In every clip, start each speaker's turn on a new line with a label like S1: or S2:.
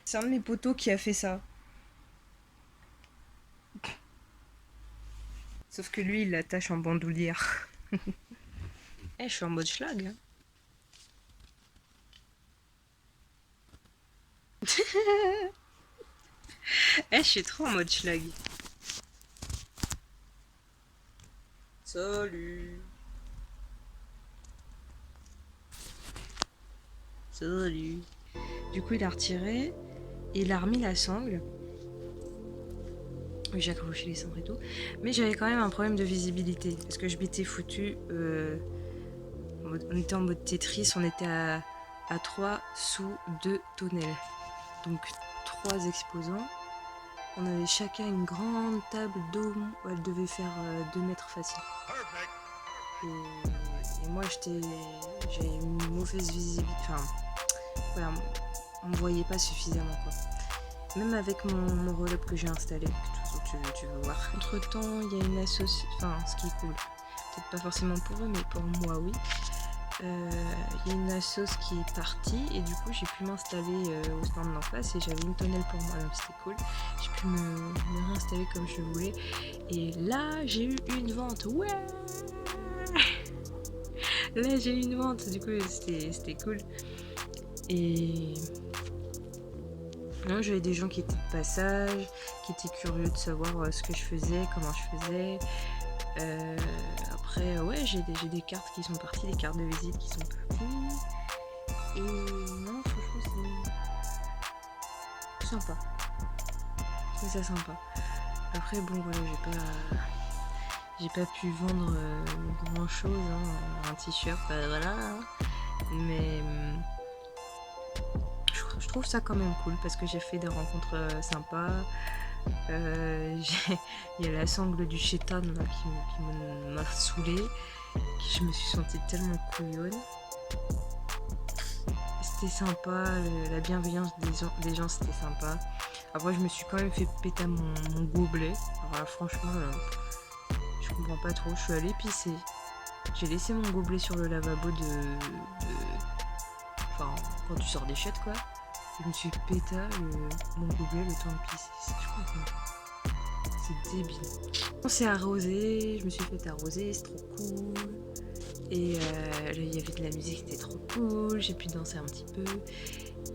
S1: C'est un de mes potos qui a fait ça. Sauf que lui, il l'attache en bandoulière. Eh, je suis en mode schlag. Hein. Eh, je suis trop en mode schlag. Salut. Salut. Du coup, il a retiré. Et il a remis la sangle. J'ai accroché les cendres et tout. Mais j'avais quand même un problème de visibilité. Parce que je m'étais foutu. On était en mode Tetris. On était à 3 sous 2 tonnelles. Donc 3 exposants. On avait chacun une grande table dôme où elle devait faire 2 mètres facile. Et moi j'avais une mauvaise visibilité. Enfin, voilà, on me voyait pas suffisamment quoi. Même avec mon roll-up que j'ai installé, que tu veux voir. Entre temps, il y a une association. Enfin, ce qui est cool. Peut-être pas forcément pour eux, mais pour moi oui. Il y a une assos qui est partie et du coup j'ai pu m'installer au stand d'en face et j'avais une tonnelle pour moi donc c'était cool. J'ai pu me réinstaller comme je voulais et là j'ai eu une vente. Ouais. Là j'ai eu une vente du coup c'était cool. Et non, j'avais des gens qui étaient de passage, qui étaient curieux de savoir ce que je faisais, comment je faisais. Après, ouais, j'ai des cartes qui sont parties, des cartes de visite qui sont parties. Et non, franchement, c'est sympa. Je trouve ça sympa. Après, bon, voilà, j'ai pas pu vendre grand chose, hein, un t-shirt, voilà. Mais je trouve ça quand même cool parce que j'ai fait des rencontres sympas. Il y a la sangle du chétan là, qui m'a saoulée. Je me suis sentie tellement couillonne. C'était sympa, la bienveillance des gens c'était sympa. Après je me suis quand même fait péter mon gobelet. Alors là, franchement, je comprends pas trop. Je suis allée pisser. J'ai laissé mon gobelet sur le lavabo Enfin, quand tu sors des chiottes quoi. Je me suis pété mon gobelet le temps de pisser. Je comprends pas. C'est débile. On s'est arrosé, je me suis fait arroser, c'est trop cool. Et il y avait de la musique, c'était trop cool. J'ai pu danser un petit peu.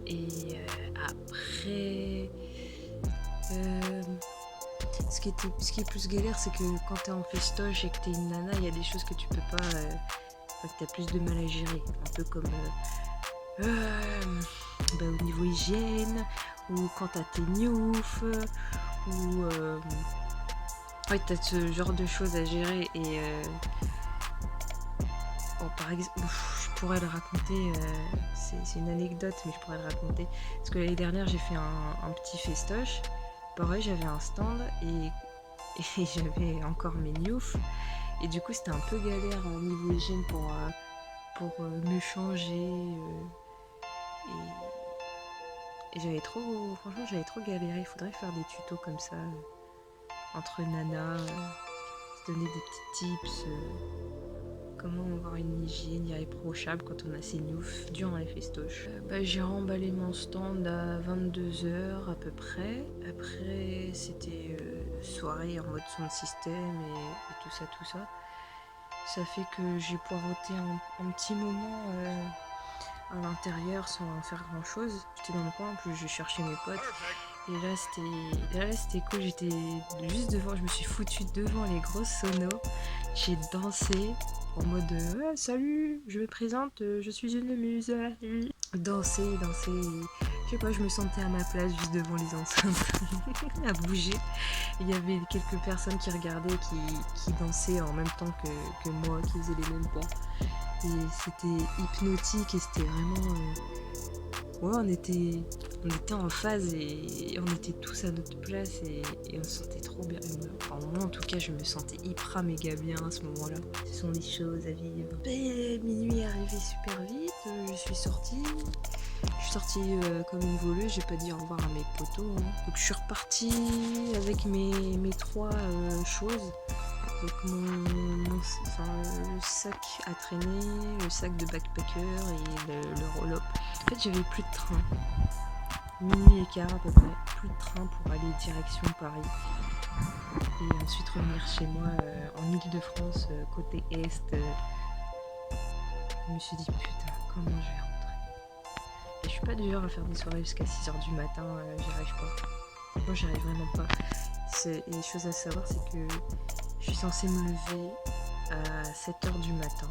S1: Et après, ce qui est plus galère, c'est que quand t'es en festoche et que t'es une nana, il y a des choses que tu peux pas, que t'as plus de mal à gérer. Un peu comme au niveau hygiène, ou quand t'as tes newfs, ou ouais, t'as ce genre de choses à gérer et par exemple, je pourrais le raconter, c'est une anecdote, mais je pourrais le raconter. Parce que l'année dernière, j'ai fait un petit festoche. Pareil, j'avais un stand et j'avais encore mes newfs. Et du coup, c'était un peu galère au niveau hygiène pour me changer. Et franchement, j'avais trop galéré. Il faudrait faire des tutos comme ça, entre nanas, se donner des petits tips. Comment avoir une hygiène irréprochable quand on a ses newfs durant les festoches. J'ai remballé mon stand à 22h à peu près. Après, c'était soirée en mode sound system et tout ça, tout ça. Ça fait que j'ai poireauté un petit moment à l'intérieur sans faire grand chose. J'étais dans le coin, en plus je cherchais mes potes. Et là c'était cool, j'étais juste devant, je me suis foutue devant les grosses sonos. J'ai dansé en mode salut, je me présente, je suis une muse. Danser, je sais pas, je me sentais à ma place juste devant les enceintes à bouger. Il y avait quelques personnes qui regardaient, qui dansaient en même temps que moi, qui faisaient les mêmes pas. Et c'était hypnotique et c'était vraiment ouais, on était en phase et on était tous à notre place et on se sentait trop bien. Enfin, moi en tout cas, je me sentais hyper méga bien à ce moment-là. Ce sont des choses à vivre. Et minuit est arrivé super vite, je suis sortie. Je suis sortie comme une voleuse, j'ai pas dit au revoir à mes potos. Hein. Donc je suis repartie avec mes 3 choses. Donc le sac à traîner, le sac de backpacker et le roll-up. En fait, j'avais plus de train. minuit et quart à peu près, plus de train pour aller direction Paris. Et ensuite revenir chez moi en Île-de-France, côté Est. Je me suis dit putain, comment je vais rentrer. Et je suis pas du genre à faire des soirées jusqu'à 6h du matin, j'y arrive pas. Moi j'y arrive vraiment pas. Et chose à savoir, c'est que je suis censée me lever à 7h du matin.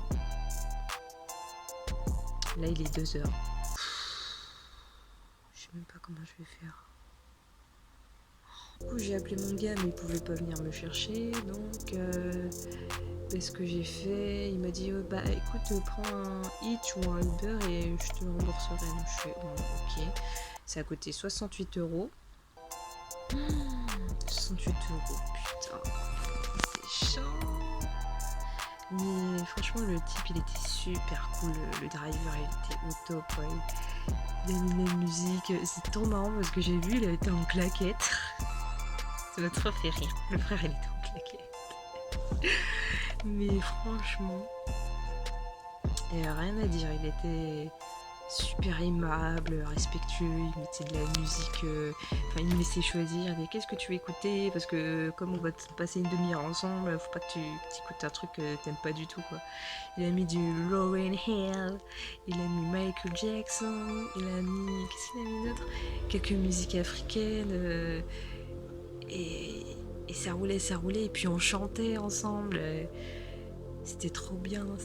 S1: Là il est 2h. Je sais même pas comment je vais faire. Du coup j'ai appelé mon gars mais il pouvait pas venir me chercher, donc ce que j'ai fait, il m'a dit bah écoute, prends un Hitch ou un Uber et je te le rembourserai. Donc je fais bon, ok, ça a coûté 68 euros. 68 euros, putain, c'est chaud. Mais franchement le type il était super cool, le driver il était au top, ouais. Il a mis la musique, c'est trop marrant parce que j'ai vu il était en claquette. Ça m'a trop fait rire, le frère il était en claquette. Mais franchement, il n'y a rien à dire, il était super aimable, respectueux, il mettait de la musique, il me laissait choisir, mais qu'est-ce que tu veux écouter, parce que comme on va passer une demi-heure ensemble, faut pas que tu écoutes un truc que t'aimes pas du tout, quoi. Il a mis du Lauryn Hill, il a mis Michael Jackson, il a mis, qu'est-ce qu'il a mis d'autre, quelques musiques africaines, et ça roulait, et puis on chantait ensemble. C'était trop bien, on a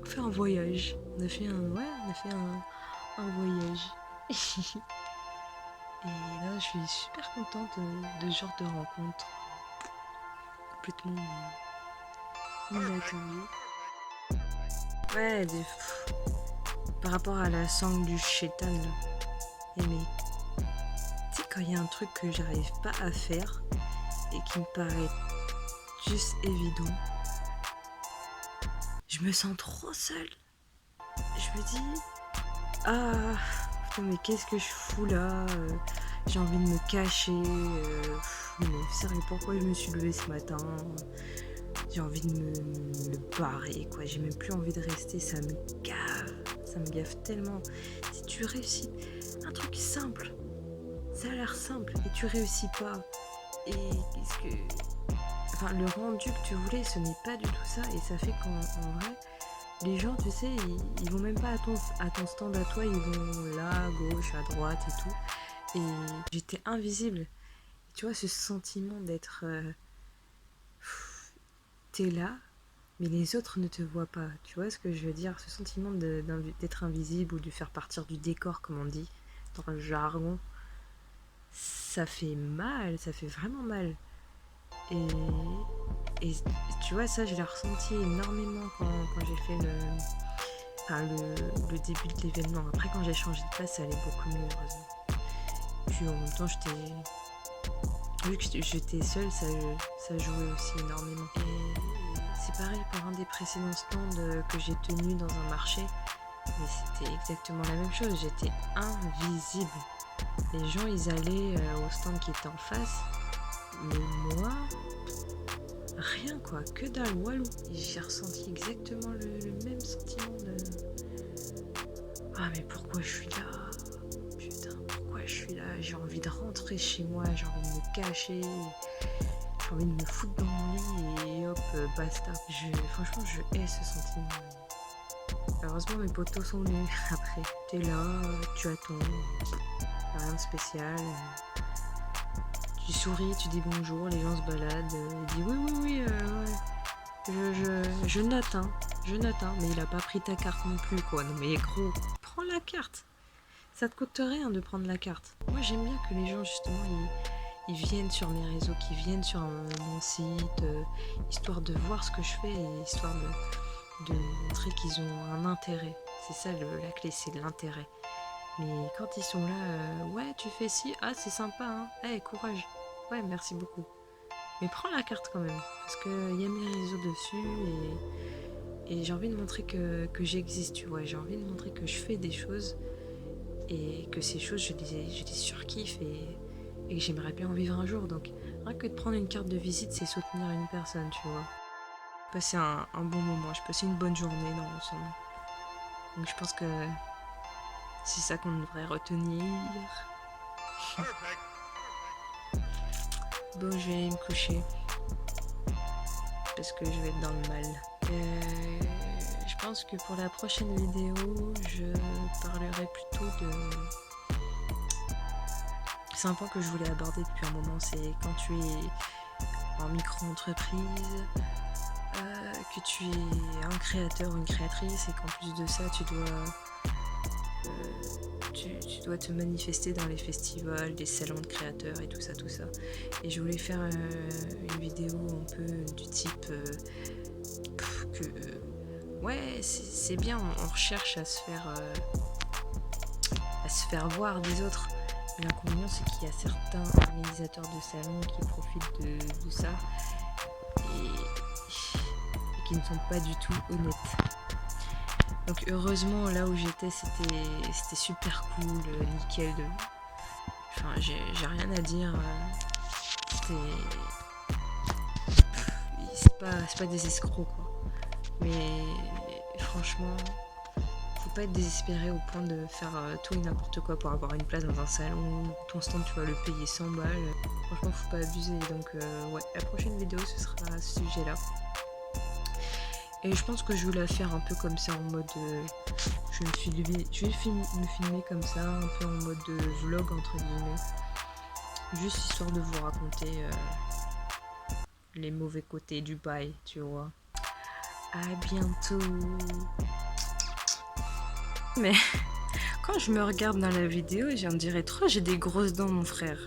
S1: fait un voyage. On a fait un voyage. Et là, je suis super contente de ce genre de rencontre. Complètement inattendue. Ouais, par rapport à la sangle du chétan, là. Et mais, tu sais, quand il y a un truc que j'arrive pas à faire et qui me paraît juste évident, je me sens trop seule. Je me dis, ah, putain, mais qu'est-ce que je fous là, j'ai envie de me cacher. Mais sérieux, pourquoi je me suis levée ce matin? J'ai envie de me barrer, quoi. J'ai même plus envie de rester, ça me gave tellement. Si tu réussis un truc simple, ça a l'air simple, et tu réussis pas. Et qu'est-ce que... Enfin, le rendu que tu voulais, ce n'est pas du tout ça, et ça fait qu'en vrai, les gens, tu sais, ils vont même pas à ton stand à toi, ils vont là, à gauche, à droite et tout. Et j'étais invisible. Tu vois, ce sentiment d'être... t'es là, mais les autres ne te voient pas. Tu vois ce que je veux dire? Ce sentiment d'être invisible ou de faire partir du décor, comme on dit, dans le jargon, ça fait mal, ça fait vraiment mal. Et tu vois, ça, je l'ai ressenti énormément quand j'ai fait le début de l'événement. Après, quand j'ai changé de place, ça allait beaucoup mieux, heureusement. Puis en même temps, vu que j'étais seule, ça jouait aussi énormément. Et c'est pareil pour un des précédents stands que j'ai tenu dans un marché, mais c'était exactement la même chose. J'étais invisible. Les gens, ils allaient au stand qui était en face, mais moi, rien, quoi, que dalle, walou. Et j'ai ressenti exactement le même sentiment de... Ah, mais pourquoi je suis là? Putain, pourquoi je suis là? J'ai envie de rentrer chez moi, j'ai envie de me cacher, j'ai envie de me foutre dans mon lit et hop, basta. Franchement, je hais ce sentiment. Heureusement, mes potos sont venus après. T'es là, tu attends, rien de spécial. Tu souris, tu dis bonjour, les gens se baladent, ils disent oui, ouais. Je note, hein, mais il a pas pris ta carte non plus, quoi. Non mais gros, prends la carte. Ça te coûte rien de prendre la carte. Moi j'aime bien que les gens justement ils viennent sur mes réseaux, qu'ils viennent sur mon site, histoire de voir ce que je fais et histoire de montrer qu'ils ont un intérêt. C'est ça la clé, c'est l'intérêt. Mais quand ils sont là, ouais tu fais ci, ah c'est sympa, hein, hey, courage, ouais merci beaucoup. Mais prends la carte quand même, parce qu'il y a mes réseaux dessus et j'ai envie de montrer que j'existe, tu vois. J'ai envie de montrer que je fais des choses et que ces choses, je les surkiffe et que j'aimerais bien en vivre un jour. Donc rien que de prendre une carte de visite, c'est soutenir une personne, tu vois. Passer un bon moment, je passais une bonne journée dans l'ensemble. Donc je pense que C'est ça qu'on devrait retenir. Bon, je vais aller me coucher. Parce que je vais être dans le mal. Je pense que pour la prochaine vidéo, je parlerai plutôt de... C'est un point que je voulais aborder depuis un moment, c'est quand tu es en micro-entreprise, que tu es un créateur ou une créatrice et qu'en plus de ça, tu dois te manifester dans les festivals, les salons de créateurs et tout ça. Et je voulais faire une vidéo un peu du type ouais, c'est bien, on recherche à se faire voir des autres. L'inconvénient, c'est qu'il y a certains organisateurs de salons qui profitent de ça et qui ne sont pas du tout honnêtes. Donc heureusement, là où j'étais, c'était super cool, nickel. Enfin, j'ai rien à dire. C'est pas des escrocs, quoi. Mais franchement, faut pas être désespéré au point de faire tout et n'importe quoi pour avoir une place dans un salon. Ton stand, tu vas le payer 100 balles. Franchement, faut pas abuser. Donc ouais, la prochaine vidéo, ce sera à ce sujet-là. Et je pense que je vais la faire un peu comme ça, en mode... je vais me filmer comme ça, un peu en mode vlog, entre guillemets. Juste histoire de vous raconter les mauvais côtés du bail, tu vois. À bientôt. Mais quand je me regarde dans la vidéo, j'en dirais trop, j'ai des grosses dents, mon frère.